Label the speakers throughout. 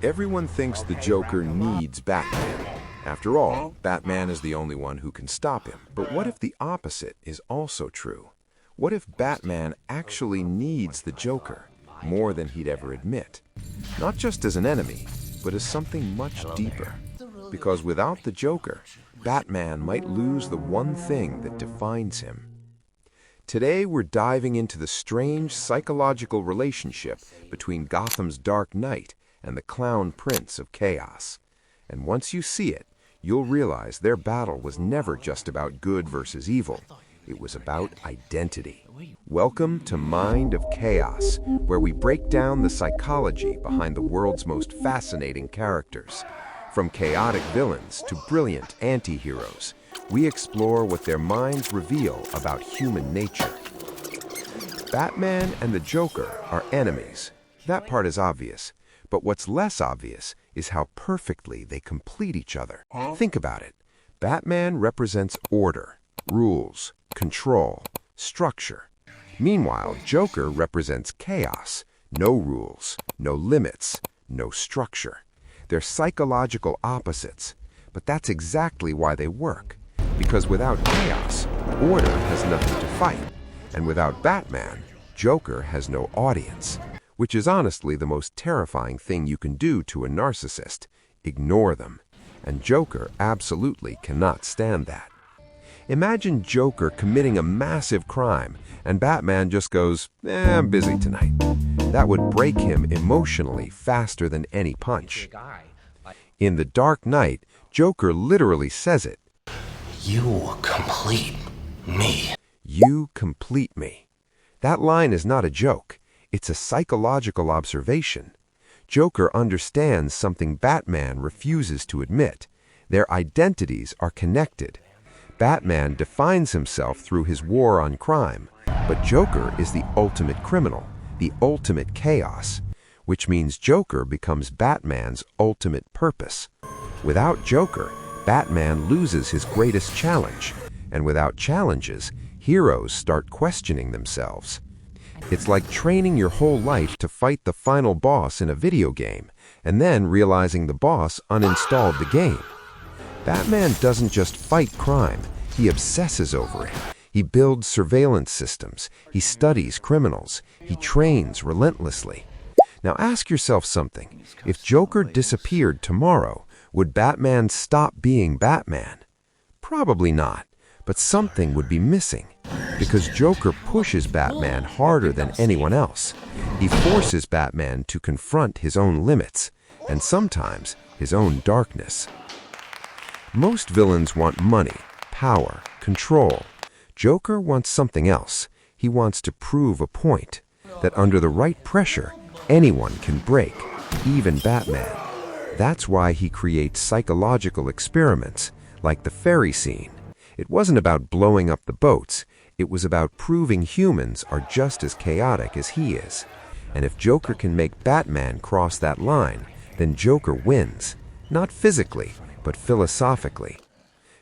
Speaker 1: Everyone thinks the Joker needs Batman. After all, Batman is the only one who can stop him. But what if the opposite is also true? What if Batman actually needs the Joker more than he'd ever admit? Not just as an enemy, but as something much deeper. Because without the Joker, Batman might lose the one thing that defines him. Today, we're diving into the strange psychological relationship between Gotham's Dark Knight and the Clown Prince of Chaos. And once you see it, you'll realize their battle was never just about good versus evil. It was about identity. Welcome to Mind of Chaos, where we break down the psychology behind the world's most fascinating characters. From chaotic villains to brilliant anti-heroes, we explore what their minds reveal about human nature. Batman and the Joker are enemies. That part is obvious. But what's less obvious is how perfectly they complete each other. Think about it. Batman represents order, rules, control, structure. Meanwhile, Joker represents chaos, no rules, no limits, no structure. They're psychological opposites, but that's exactly why they work. Because without chaos, order has nothing to fight. And without Batman, Joker has no audience. Which is honestly the most terrifying thing you can do to a narcissist. Ignore them. And Joker absolutely cannot stand that. Imagine Joker committing a massive crime, and Batman just goes, I'm busy tonight. That would break him emotionally faster than any punch. In The Dark Knight, Joker literally says it.
Speaker 2: You complete me.
Speaker 1: You complete me. That line is not a joke. It's a psychological observation. Joker understands something Batman refuses to admit. Their identities are connected. Batman defines himself through his war on crime, but Joker is the ultimate criminal, the ultimate chaos, which means Joker becomes Batman's ultimate purpose. Without Joker, Batman loses his greatest challenge, and without challenges, heroes start questioning themselves. It's like training your whole life to fight the final boss in a video game, and then realizing the boss uninstalled the game. Batman doesn't just fight crime, he obsesses over it. He builds surveillance systems, he studies criminals, he trains relentlessly. Now ask yourself something. If Joker disappeared tomorrow, would Batman stop being Batman? Probably not, but something would be missing. Because Joker pushes Batman harder than anyone else. He forces Batman to confront his own limits, and sometimes his own darkness. Most villains want money, power, control. Joker wants something else. He wants to prove a point, that under the right pressure, anyone can break, even Batman. That's why he creates psychological experiments, like the ferry scene. It wasn't about blowing up the boats. It was about proving humans are just as chaotic as he is. And if Joker can make Batman cross that line, then Joker wins. Not physically, but philosophically.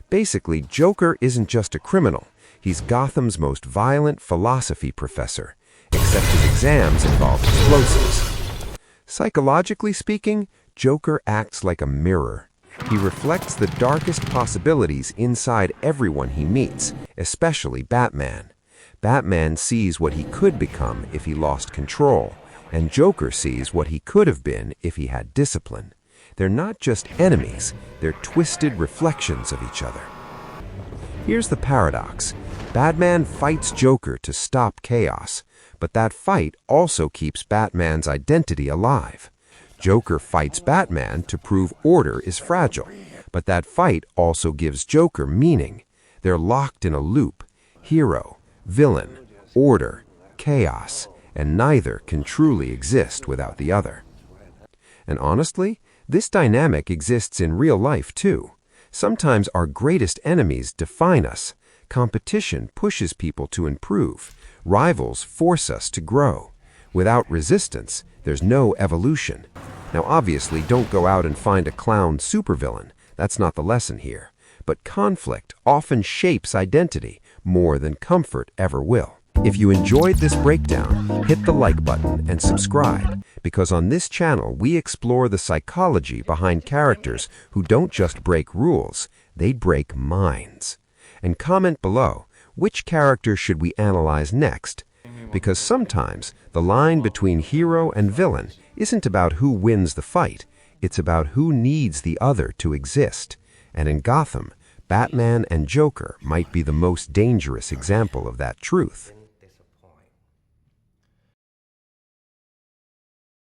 Speaker 1: Basically, Joker isn't just a criminal. He's Gotham's most violent philosophy professor, except his exams involve explosives. Psychologically speaking, Joker acts like a mirror. He reflects the darkest possibilities inside everyone he meets, especially Batman. Batman sees what he could become if he lost control, and Joker sees what he could have been if he had discipline. They're not just enemies, they're twisted reflections of each other. Here's the paradox. Batman fights Joker to stop chaos, but that fight also keeps Batman's identity alive. Joker fights Batman to prove order is fragile, but that fight also gives Joker meaning. They're locked in a loop. Hero, villain, order, chaos, and neither can truly exist without the other. And honestly, this dynamic exists in real life too. Sometimes our greatest enemies define us. Competition pushes people to improve. Rivals force us to grow. Without resistance, there's no evolution. Now obviously, don't go out and find a clown supervillain. That's not the lesson here. But conflict often shapes identity more than comfort ever will. If you enjoyed this breakdown, hit the like button and subscribe, because on this channel we explore the psychology behind characters who don't just break rules, they break minds. And comment below, which character should we analyze next? Because sometimes the line between hero and villain isn't about who wins the fight, it's about who needs the other to exist. And in Gotham, Batman and Joker might be the most dangerous example of that truth.